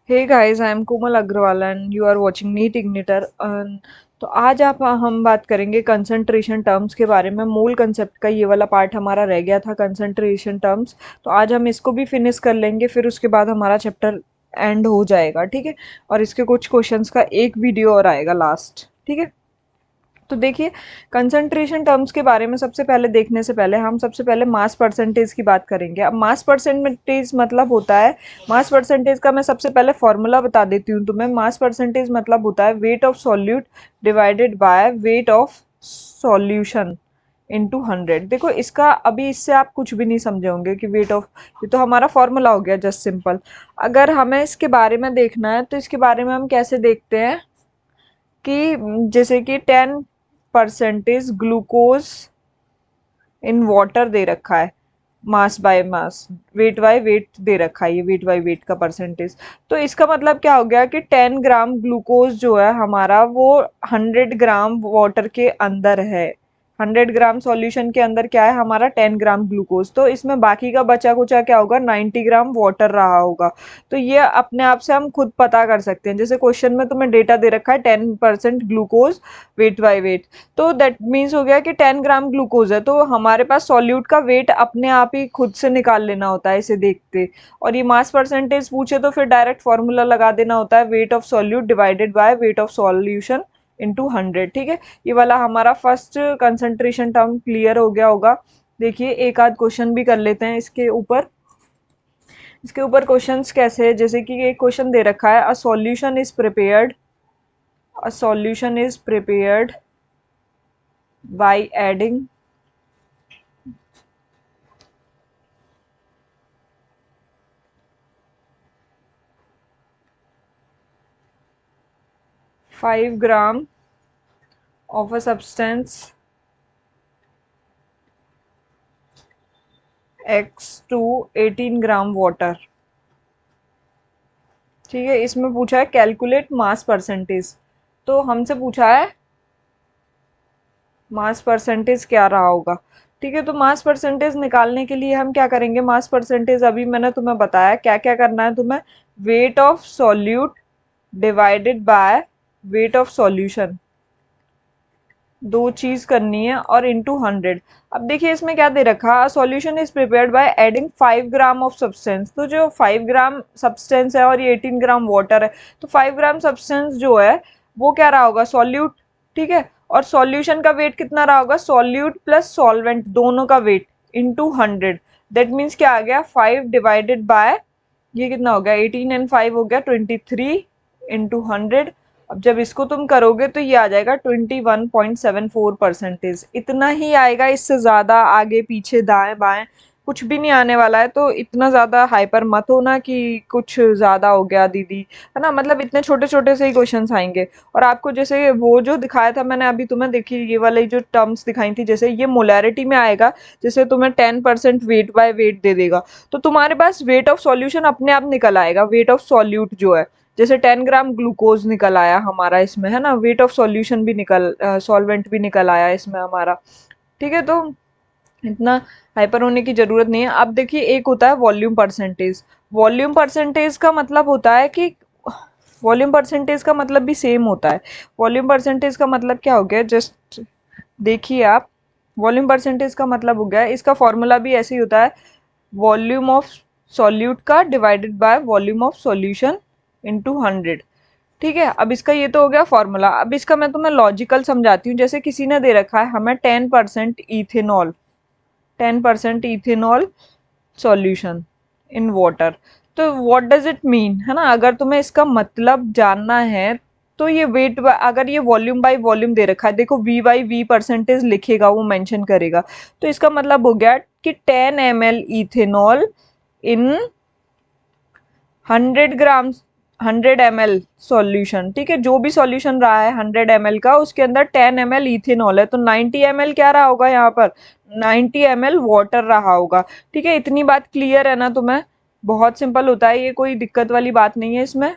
Hey guys, I am Komal Agrawal and you are watching NEET Igniter. तो आज आप हम बात करेंगे कंसंट्रेशन टर्म्स के बारे में। मूल कंसेप्ट का ये वाला पार्ट हमारा रह गया था, कंसंट्रेशन टर्म्स। तो आज हम इसको भी फिनिश कर लेंगे, फिर उसके बाद हमारा चैप्टर एंड हो जाएगा, ठीक है। और इसके कुछ क्वेश्चंस का एक वीडियो और आएगा लास्ट, ठीक है। तो देखिए, कंसंट्रेशन टर्म्स के बारे में सबसे पहले देखने से पहले हम सबसे पहले मास परसेंटेज की बात करेंगे। अब मास परसेंटेज मतलब होता है, मास परसेंटेज का मैं सबसे पहले फॉर्मूला बता देती हूँ तुम्हें। मास परसेंटेज मतलब होता है weight of solute divided by weight of solution into 100। देखो इसका अभी इससे आप कुछ भी नहीं समझे होंगे कि वेट ऑफ, ये तो हमारा फॉर्मूला हो गया जस्ट सिंपल। अगर हमें इसके बारे में देखना है तो इसके बारे में हम कैसे देखते हैं कि जैसे कि 10% ग्लूकोज इन वाटर दे रखा है, mass by mass, weight by weight दे रखा है, ये वेट बाय वेट का परसेंटेज। तो इसका मतलब क्या हो गया कि 10 ग्राम ग्लूकोज जो है हमारा वो 100 ग्राम वाटर के अंदर है। 100 ग्राम सॉल्यूशन के अंदर क्या है हमारा 10 ग्राम ग्लूकोज, तो इसमें बाकी का बचा कुचा क्या होगा 90 ग्राम वाटर रहा होगा। तो ये अपने आप से हम खुद पता कर सकते हैं। जैसे क्वेश्चन में तुम्हें डेटा दे रखा है 10% ग्लूकोज वेट बाय वेट, तो दैट मीन्स हो गया कि 10 ग्राम ग्लूकोज है, तो हमारे पास सॉल्यूट का वेट अपने आप ही खुद से निकाल लेना होता है इसे देखते। और ये मास परसेंटेज पूछे तो फिर डायरेक्ट फॉर्मूला लगा देना होता है, weight of solute divided by weight of solution into 100, ठीक है। ये वाला हमारा फर्स्ट कंसंट्रेशन टर्म क्लियर हो गया होगा। देखिए एक आध क्वेश्चन भी कर लेते हैं इसके ऊपर। इसके ऊपर क्वेश्चंस कैसे है, जैसे कि एक क्वेश्चन दे रखा है, अ solution is prepared by adding 5 gram of a substance X to 18 gram water, ठीक है। इसमें पूछा है कैलकुलेट मास परसेंटेज, तो हमसे पूछा है मास परसेंटेज क्या रहा होगा, ठीक है। तो मास परसेंटेज निकालने के लिए हम क्या करेंगे, मास परसेंटेज अभी मैंने तुम्हें बताया क्या क्या करना है तुम्हें। Weight of solute divided by weight of solution, दो चीज करनी है, और इंटू 100। अब देखिए इसमें क्या दे रखा, solution is prepared by adding 5 gram of substance. तो जो 5 ग्राम सब्सटेंस है और ये 18 ग्राम वाटर है, तो 5 ग्राम सब्सटेंस जो है वो क्या रहा होगा सॉल्यूट, ठीक है। और सॉल्यूशन का वेट कितना रहा होगा, सॉल्यूट प्लस सॉल्वेंट दोनों का वेट इंटू 100। दैट मीन्स क्या आ गया 5 डिवाइडेड बाय, ये कितना हो गया 18 एंड 5 हो गया 23 इंटू 100। अब जब इसको तुम करोगे तो ये आ जाएगा 21.74%। इतना ही आएगा, इससे ज्यादा आगे पीछे दाएं बाएं कुछ भी नहीं आने वाला है। तो इतना ज्यादा हाइपर मत होना कि कुछ ज्यादा हो गया दीदी, है ना। मतलब इतने छोटे छोटे से ही क्वेश्चंस आएंगे। और आपको जैसे वो जो दिखाया था मैंने अभी तुम्हें, देखिए ये वाली जो टर्म्स दिखाई थी, जैसे ये मोलैरिटी में आएगा, जैसे तुम्हें 10% वेट बाय वेट दे देगा, तो तुम्हारे पास वेट ऑफ सॉल्यूशन अपने आप निकल आएगा। वेट ऑफ सॉल्यूट जो है, जैसे 10 ग्राम ग्लूकोज निकल आया हमारा इसमें, है ना। वेट ऑफ सॉल्यूशन भी निकल, सॉल्वेंट भी निकल आया इसमें हमारा, ठीक है। तो इतना हाइपर होने की जरूरत नहीं है। अब देखिए एक होता है वॉल्यूम परसेंटेज। वॉल्यूम परसेंटेज का मतलब होता है कि, वॉल्यूम परसेंटेज का मतलब भी सेम होता है। वॉल्यूम परसेंटेज का मतलब क्या हो गया, जस्ट देखिए आप, वॉल्यूम परसेंटेज का मतलब हो गया, इसका फॉर्मूला भी ऐसे ही होता है, वॉल्यूम ऑफ सॉल्यूट का divided by volume of solution into 100, ठीक है। अब इसका ये तो हो गया फॉर्मूला। अब इसका मैं तुम्हें लॉजिकल समझाती हूँ। जैसे किसी ने दे रखा है हमें 10% इथेनॉल सॉल्यूशन इन वाटर, तो व्हाट डज इट मीन, है ना। अगर तुम्हें इसका मतलब जानना है तो ये वेट, अगर ये वॉल्यूम बाय वॉल्यूम दे रखा है, देखो वी बाई वी परसेंटेज लिखेगा वो मेंशन करेगा, तो इसका मतलब हो गया कि 10 ml इथेनॉल इन 100 ग्राम, 100 ml सॉल्यूशन, ठीक है। जो भी सॉल्यूशन रहा है 100 ml का, उसके अंदर 10 ml इथेनॉल है, तो 90 ml क्या रहा होगा यहाँ पर, 90 ml वाटर रहा होगा, ठीक है। इतनी बात क्लियर है ना तुम्हें, बहुत सिंपल होता है ये, कोई दिक्कत वाली बात नहीं है इसमें।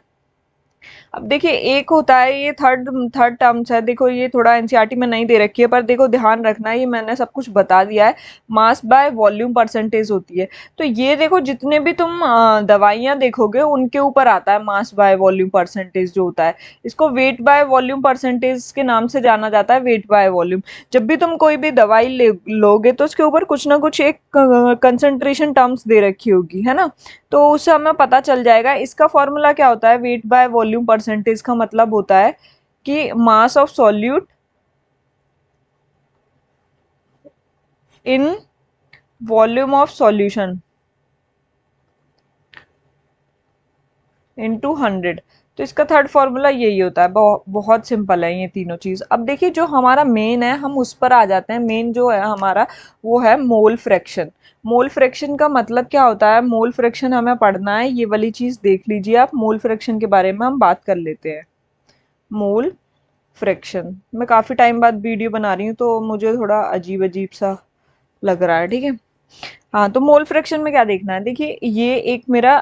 अब देखिए एक होता है ये थर्ड थर्ड टर्म्स है, देखो ये थोड़ा एनसीईआरटी में नहीं दे रखी है, पर देखो ध्यान रखना ये मैंने सब कुछ बता दिया है। मास बाय वॉल्यूम परसेंटेज होती है। तो ये देखो जितने भी तुम दवाइयाँ देखोगे उनके ऊपर आता है मास बाय वॉल्यूम परसेंटेज जो होता है। इसको वेट बाय वॉल्यूम परसेंटेज के नाम से जाना जाता है, वेट बाय वॉल्यूम। जब भी तुम कोई भी दवाई लोगे तो उसके ऊपर कुछ ना कुछ एक कंसंट्रेशन टर्म्स दे रखी होगी, है ना। तो उससे हमें पता चल जाएगा। इसका फॉर्मूला क्या होता है, वेट बाय वॉल्यूम परसेंटेज का मतलब होता है कि mass of solute in volume of solution into 100। तो इसका थर्ड फॉर्मूला यही होता है। बहुत सिंपल है ये तीनों चीज। अब देखिए जो हमारा मेन है हम उस पर आ जाते हैं। मेन जो है हमारा वो है मोल फ्रैक्शन। मोल फ्रैक्शन का मतलब क्या होता है, मोल फ्रैक्शन हमें पढ़ना है, ये वाली चीज देख लीजिए आप। मोल फ्रैक्शन के बारे में हम बात कर लेते हैं। मोल फ्रैक्शन, मैं काफी टाइम बाद वीडियो बना रही हूँ तो मुझे थोड़ा अजीब अजीब सा लग रहा है, ठीक है। हाँ, तो मोल फ्रैक्शन में क्या देखना है, देखिए ये एक मेरा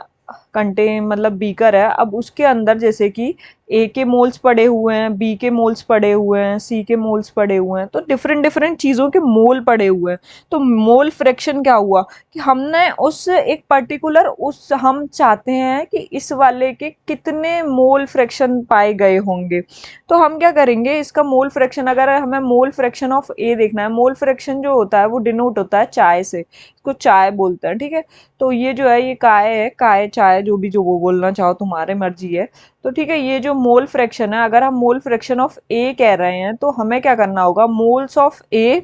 मतलब बीकर है। अब उसके अंदर जैसे कि ए के मोल्स पड़े हुए हैं, बी के मोल्स पड़े हुए हैं, सी के मोल्स पड़े हुए हैं, तो डिफरेंट डिफरेंट चीजों के मोल पड़े हुए हैं। तो मोल फ्रैक्शन क्या हुआ कि हमने उस एक पर्टिकुलर उस हम चाहते हैं कि इस वाले के कितने मोल फ्रैक्शन पाए गए होंगे। तो हम क्या करेंगे, इसका मोल फ्रैक्शन, अगर हमें मोल फ्रैक्शन ऑफ ए देखना है, मोल फ्रैक्शन जो होता है वो डिनोट होता है चाय से, इसको चाय बोलते हैं, ठीक है। तो ये जो है ये काय है, काय चाय जो भी, जो वो बोलना चाहो तुम्हारे मर्जी है। तो ठीक है, ये जो मोल फ्रैक्शन है, अगर हम मोल फ्रैक्शन ऑफ ए कह रहे हैं तो हमें क्या करना होगा, moles of A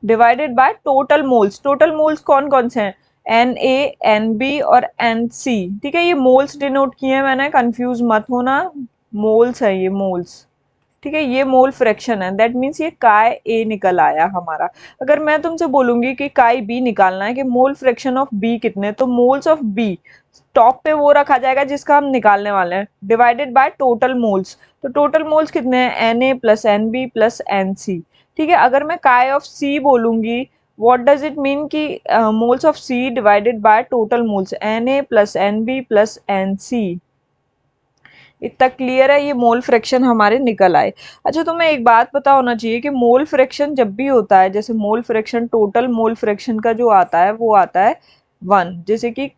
divided by total moles. Total moles कौन कौन से हैं, एन ए, एन बी और एन सी, ठीक है। ये मोल्स डिनोट किए हैं मैंने, कंफ्यूज मत होना, मोल्स है ये, मोल्स, ठीक है। ये मोल फ्रैक्शन है, दैट मीन्स ये काय ए निकल आया हमारा। अगर मैं तुमसे बोलूंगी कि काय बी निकालना है कि मोल फ्रैक्शन ऑफ बी कितने, तो मोल्स ऑफ बी टॉप पे वो रखा जाएगा जिसका हम निकालने वाले हैं, डिवाइडेड बाय टोटल मोल्स। तो टोटल मोल्स कितने हैं, N A plus N B plus N C, ठीक है। अगर मैं काय ऑफ सी बोलूंगी, व्हाट डज इट मीन कि moles of C divided by total moles, N A plus N B plus N C. इतना clear है, ये mole fraction हमारे निकल आए। अच्छा, तुम्हें एक बात पता होना चाहिए कि मोल फ्रैक्शन जब भी होता है, जैसे mole fraction, total mole fraction का जो आता है वो आता है 1। जैसे कि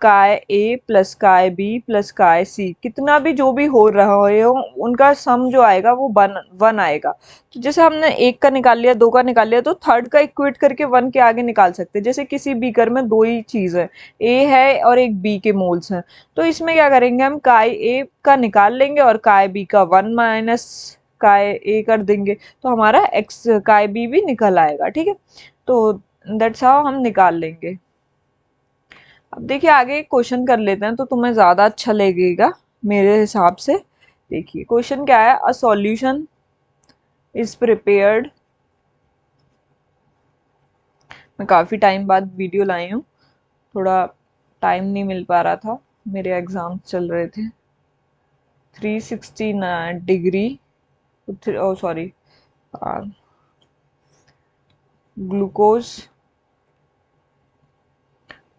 काय ए प्लस काय बी प्लस काय सी, कितना भी जो भी हो रहा हो उनका सम जो आएगा वो 1 आएगा। तो जैसे हमने एक का निकाल लिया, दो का निकाल लिया, तो थर्ड का इक्वेट करके 1 के आगे निकाल सकते हैं। जैसे किसी बीकर में दो ही चीज है, ए है और एक बी के मोल्स हैं, तो इसमें क्या करेंगे, हम काय ए का निकाल लेंगे और काय बी का 1 माइनस काय ए कर देंगे, तो हमारा एक्स काय बी भी निकल आएगा, ठीक है। तो दैट्स हाउ हम निकाल लेंगे। अब देखिए आगे एक क्वेश्चन कर लेते हैं तो तुम्हें ज़्यादा अच्छा लगेगा मेरे हिसाब से। देखिए क्वेश्चन क्या है, अ सॉल्यूशन इज प्रिपेयर्ड। मैं काफ़ी टाइम बाद वीडियो लाई हूँ, थोड़ा टाइम नहीं मिल पा रहा था, मेरे एग्ज़ाम चल रहे थे। 369 degree, oh sorry, glucose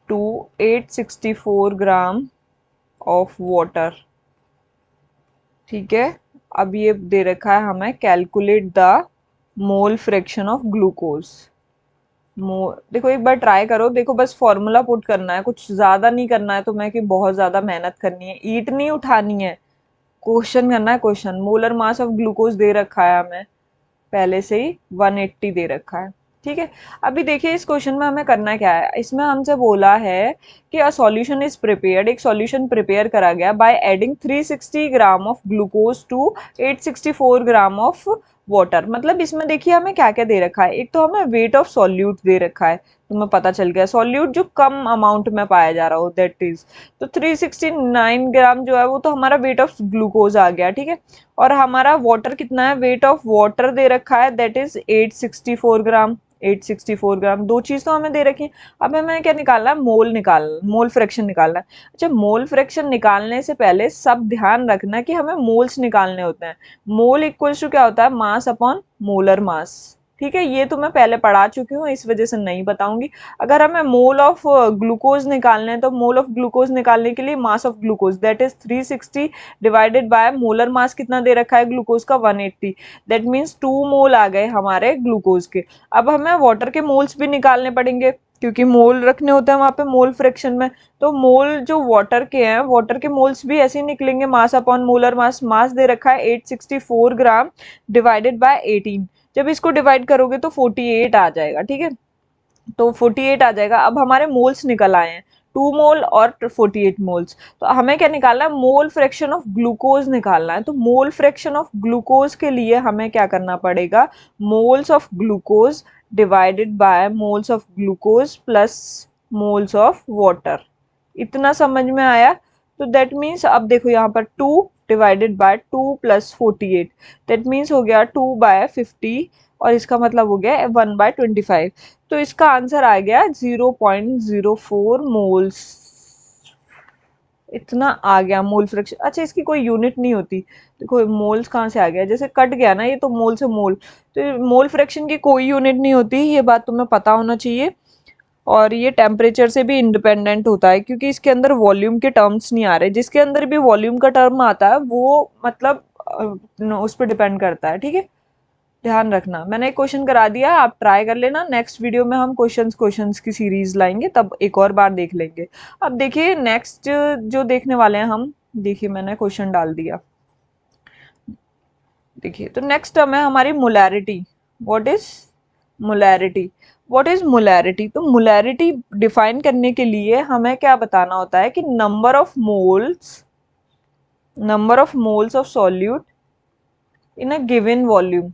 to 864 gram of water, ठीक है। अब ये दे रखा है हमें, calculate the mole fraction of glucose. देखो एक बार ट्राई करो, देखो बस फॉर्मूला पुट करना है, कुछ ज्यादा नहीं करना है तुम्हें कि बहुत ज्यादा मेहनत करनी है, ईट नहीं उठानी है, क्वेश्चन करना है। Question, molar mass of glucose दे रखा है हमें पहले से ही, 180 दे रखा है, ठीक है। अभी देखिए इस क्वेश्चन में हमें करना क्या है, इसमें हमसे बोला है कि अ सॉल्यूशन इज प्रिपेयर्ड, एक सॉल्यूशन प्रिपेयर करा गया by adding 360 gram of glucose to 864 gram of water. मतलब इसमें देखिए हमें क्या क्या दे रखा है, एक तो हमें वेट ऑफ सॉल्यूट दे रखा है, तुम्हें पता चल गया सॉल्यूट जो कम अमाउंट में पाया जा रहा हो, दैट इज, तो 369 ग्राम जो है वो तो हमारा वेट ऑफ ग्लूकोज आ गया, ठीक है। और हमारा वाटर कितना है, वेट ऑफ वाटर दे रखा है, दैट इज 864 ग्राम। 864 ग्राम, दो चीज तो हमें दे रखी है। अब हमें क्या निकालना है, मोल फ्रैक्शन निकालना है। अच्छा, मोल फ्रैक्शन निकालने से पहले सब ध्यान रखना कि हमें मोल्स निकालने होते हैं। मोल इक्वल्स टू क्या होता है, मास अपॉन मोलर मास, ठीक है, ये तो मैं पहले पढ़ा चुकी हूँ, इस वजह से नहीं बताऊंगी। अगर हमें मोल ऑफ ग्लूकोज निकालना है तो मोल ऑफ ग्लूकोज निकालने के लिए मास of glucose that is 360 divided by molar mass कितना दे रखा है ग्लूकोज का 180, दैट मीन्स 2 मोल आ गए हमारे ग्लूकोज के। अब हमें वाटर के मोल्स भी निकालने पड़ेंगे क्योंकि मोल रखने होते हैं वहां पे मोल फ्रैक्शन में। तो मोल जो वाटर के हैं, वाटर के मोल्स भी ऐसे ही निकलेंगे, मास अपॉन मोलर मास। मास दे रखा है 864 ग्राम डिवाइडेड बाय 18, जब इसको डिवाइड करोगे तो 48 आ जाएगा। ठीक है, तो 48 आ जाएगा। अब हमारे मोल्स निकल आए हैं 2 मोल और 48 मोल्स। तो हमें क्या निकालना है, मोल फ्रैक्शन ऑफ ग्लूकोज निकालना है। तो मोल फ्रैक्शन ऑफ ग्लूकोज के लिए हमें क्या करना पड़ेगा, moles of glucose divided by moles of glucose plus moles of water. इतना समझ में आया? तो दैट मीन्स अब देखो यहाँ पर 2 divided by 2 plus 48, that means हो गया 2 बाय 50 और इसका मतलब हो गया 1 बाय 25। तो इसका आंसर आ गया 0.04 मोल्स। इतना आ गया मोल फ्रैक्शन। अच्छा, इसकी कोई यूनिट नहीं होती, देखो मोल्स कहाँ से आ गया, जैसे कट गया ना ये तो मोल से मोल, तो मोल फ्रैक्शन की कोई यूनिट नहीं होती, ये बात तुम्हें पता होना चाहिए। और ये टेम्परेचर से भी इंडिपेंडेंट होता है क्योंकि इसके अंदर वॉल्यूम के टर्म्स नहीं आ रहे। जिसके अंदर भी वॉल्यूम का टर्म आता है वो मतलब उस पर डिपेंड करता है। ठीक है, ध्यान रखना। मैंने एक क्वेश्चन करा दिया, आप ट्राई कर लेना। नेक्स्ट वीडियो में हम क्वेश्चंस की सीरीज लाएंगे, तब एक और बार देख लेंगे। अब देखिए नेक्स्ट जो देखने वाले हैं हम, देखिए मैंने क्वेश्चन डाल दिया। देखिए तो नेक्स्ट टर्म है हमारी molarity. What is molarity? What is molarity? तो मोलैरिटी डिफाइन करने के लिए हमें क्या बताना होता है कि number of moles of solute in a given volume,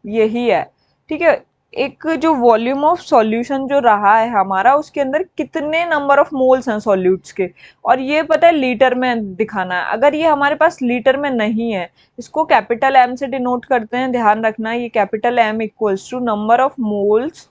यही है। ठीक है, एक जो वॉल्यूम ऑफ सॉल्यूशन जो रहा है हमारा, उसके अंदर कितने नंबर ऑफ मोल्स हैं सॉल्यूट्स के, और ये पता है लीटर में दिखाना है। अगर ये हमारे पास लीटर में नहीं है, इसको कैपिटल एम से डिनोट करते हैं, ध्यान रखना। ये capital M equals to number of moles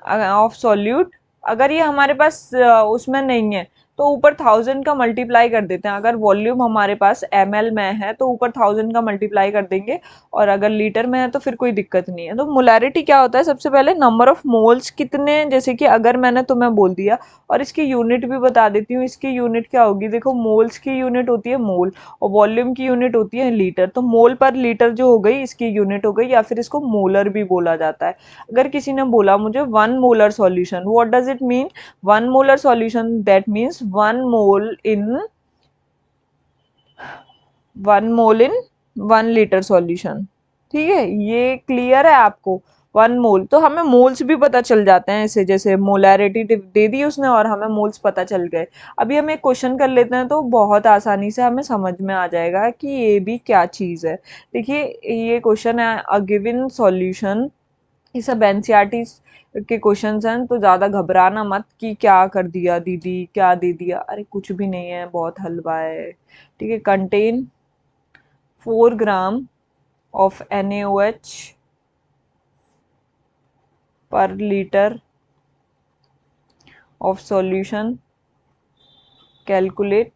of solute. अगर ये हमारे पास उसमें नहीं है तो ऊपर 1000 का मल्टीप्लाई कर देते हैं। अगर वॉल्यूम हमारे पास ml में है तो ऊपर 1000 का मल्टीप्लाई कर देंगे, और अगर लीटर में है तो फिर कोई दिक्कत नहीं है। तो मोलैरिटी क्या होता है, सबसे पहले नंबर ऑफ मोल्स कितने, जैसे कि अगर मैंने तुम्हें बोल दिया, और इसकी यूनिट भी बता देती हूँ। इसकी यूनिट क्या होगी, देखो मोल्स की यूनिट होती है मोल और वॉल्यूम की यूनिट होती है लीटर। तो मोल पर लीटर जो हो गई इसकी यूनिट हो गई, या फिर इसको मोलर भी बोला जाता है। अगर किसी ने बोला मुझे 1 molar solution, what does it mean? 1 molar solution that means 1 mole in 1 litre solution. ठीक है, ये क्लियर है आपको? 1 मोल, तो हमें मोल्स भी पता चल जाते हैं ऐसे, जैसे मोलैरिटी दे दी उसने और हमें मोल्स पता चल गए। अभी हम एक क्वेश्चन कर लेते हैं तो बहुत आसानी से हमें समझ में आ जाएगा कि ये भी क्या चीज है। देखिए ये क्वेश्चन है, अ गिवन सॉल्यूशन, ये सब एनसीईआरटी के क्वेश्चंस हैं, तो ज़्यादा घबराना मत कि क्या कर दिया दीदी, क्या दे दिया। अरे कुछ भी नहीं है, बहुत हलवा है। ठीक है, कंटेन 4 ग्राम ऑफ NaOH पर litre of solution, calculate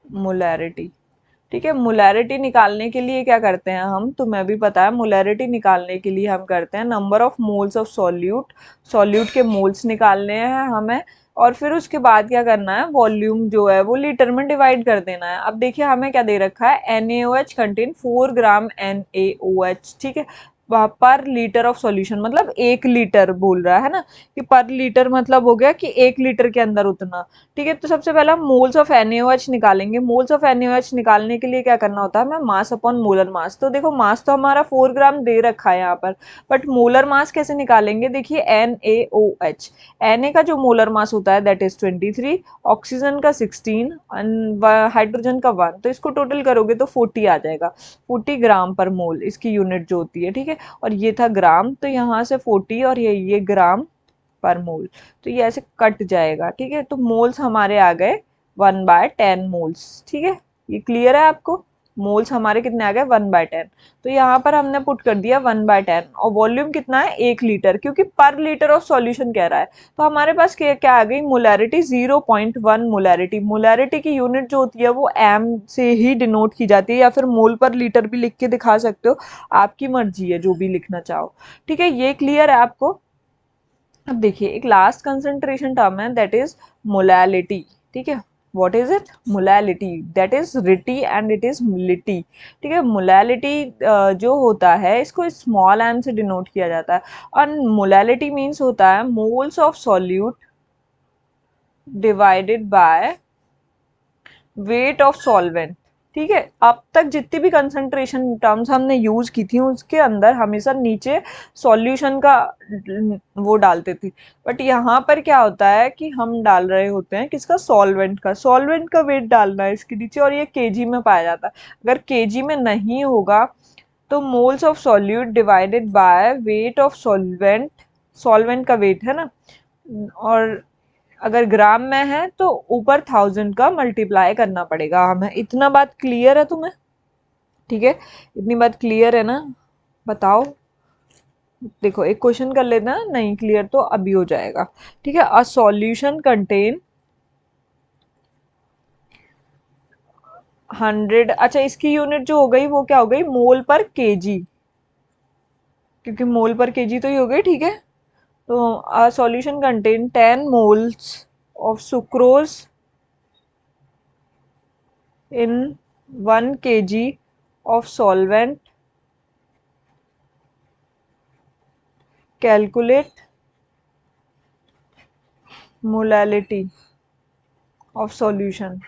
molarity. ठीक है, मोलैरिटी निकालने के लिए क्या करते हैं हम, तुम्हें भी पता है। मोलैरिटी निकालने के लिए हम करते हैं number of moles of solute, solute के मोल्स निकालने हैं हमें, और फिर उसके बाद क्या करना है, वॉल्यूम जो है वो लीटर में डिवाइड कर देना है। अब देखिए हमें क्या दे रखा है, NaOH कंटेन 4 ग्राम NaOH। ठीक है, पर लीटर ऑफ सॉल्यूशन मतलब 1 लीटर बोल रहा है ना, कि पर लीटर मतलब हो गया कि 1 लीटर के अंदर उतना। ठीक है, तो सबसे पहला मोल्स ऑफ NaOH निकालेंगे। मोल्स ऑफ NaOH निकालने के लिए क्या करना होता है, हमें मास अपॉन मोलर मास। तो देखो मास तो हमारा 4 ग्राम दे रखा है यहाँ पर, बट मोलर मास कैसे निकालेंगे, देखिए NaOH, Na का जो मोलर मास होता है दैट इज 23, ऑक्सीजन का 16, हाइड्रोजन का 1, तो इसको टोटल करोगे तो 40 आ जाएगा, 40 ग्राम पर मोल इसकी यूनिट जो होती है। ठीक है, और ये था ग्राम, तो यहाँ से 40 और ये ग्राम पर मोल, तो ये ऐसे कट जाएगा। ठीक है, तो मोल्स हमारे आ गए 1/10 मोल्स। ठीक है, ये क्लियर है आपको? मोल्स हमारे कितने आ गए 1/10। तो यहाँ पर हमने पुट कर दिया 1/10 और वॉल्यूम कितना है 1 लीटर, क्योंकि पर लीटर ऑफ सॉल्यूशन कह रहा है। तो हमारे पास क्या आ गई मोलैरिटी 0.1 मोलैरिटी। मोलैरिटी की यूनिट जो होती है वो एम से ही डिनोट की जाती है, या फिर मोल पर लीटर भी लिख के दिखा सकते हो, आपकी मर्जी है जो भी लिखना चाहो। ठीक है, ये क्लियर है आपको। अब देखिए एक लास्ट कंसंट्रेशन टर्म है, दैट इज मोलैलिटी। ठीक है, what is it? Molality, that is rity and it is lity. ठीक है, मोलैलिटी जो होता है इसको स्मॉल एम से डिनोट किया जाता है, और मोलैलिटी मीन्स होता है moles of solute divided by weight of solvent. ठीक है, अब तक जितनी भी कंसंट्रेशन टर्म्स हमने यूज की थी उसके अंदर हमेशा नीचे सॉल्यूशन का वो डालते थे, बट यहाँ पर क्या होता है कि हम डाल रहे होते हैं किसका? सॉल्वेंट का वेट डालना है इसके नीचे, और ये केजी में पाया जाता है। अगर केजी में नहीं होगा तो moles of solute divided by weight of solvent, solvent का वेट है ना, और अगर ग्राम में है तो ऊपर 1000 का मल्टीप्लाई करना पड़ेगा हमें। इतना बात क्लियर है तुम्हें? ठीक है, इतनी बात क्लियर है ना? बताओ। देखो एक क्वेश्चन कर लेना, नहीं क्लियर तो अभी हो जाएगा। ठीक है, अ सॉल्यूशन कंटेन 100, अच्छा इसकी यूनिट जो हो गई वो क्या हो गई? मोल पर केजी, क्योंकि मोल पर केजी तो ही हो गई। ठीक है, तो अ solution contain 10 moles of sucrose in 1 kg of solvent, calculate molality of solution।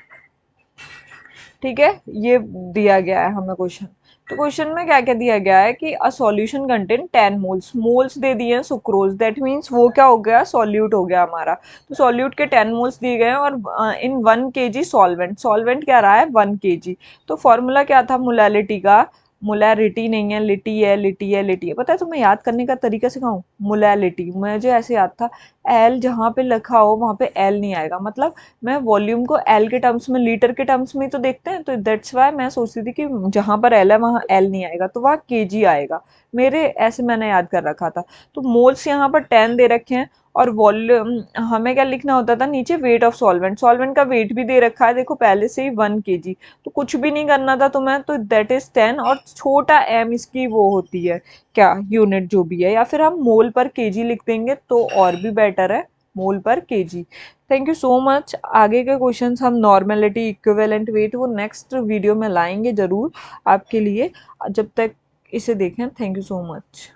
ठीक है, ये दिया गया है हमें क्वेश्चन। तो क्वेश्चन में क्या क्या दिया गया है कि a solution contain 10 moles, moles दे दिए हैं सुक्रोज, दैट मीन्स वो क्या हो गया? सॉल्यूट हो गया हमारा। तो सॉल्यूट के 10 मोल्स दिए गए हैं, और इन 1 केजी सॉल्वेंट, सॉल्वेंट क्या रहा है? 1 केजी। तो फॉर्मूला क्या था मोलैलिटी का? मोलैरिटी नहीं है, लिटी है, लिटी है, लिटी है। पता है तुम्हें याद करने का तरीका सिखाऊं? मोलैलिटी मुझे ऐसे याद था, एल जहाँ पे लिखा हो वहाँ पे एल नहीं आएगा, मतलब मैं वॉल्यूम को एल के टर्म्स में, लीटर के टर्म्स में ही तो देखते हैं, तो दैट्स वाई मैं सोचती थी कि जहां पर एल है वहां एल नहीं आएगा, तो वहाँ केजी आएगा मेरे, ऐसे मैंने याद कर रखा था। तो मोल्स यहाँ पर 10 दे रखे हैं, और वॉल्यूम हमें क्या लिखना होता था नीचे? वेट ऑफ सॉल्वेंट, सॉल्वेंट का वेट भी दे रखा है देखो पहले से ही 1 केजी। तो कुछ भी नहीं करना था तुम्हें, तो दैट इज 10, और छोटा एम इसकी वो होती है क्या? यूनिट जो भी है, या फिर हम मोल पर केजी लिख देंगे तो और भी बेटर है, मोल पर KG. Thank you so much. आगे के क्वेश्चंस हम नॉर्मेलिटी, इक्विवेलेंट वेट वो नेक्स्ट वीडियो में लाएंगे जरूर आपके लिए। जब तक इसे देखें, थैंक यू सो मच।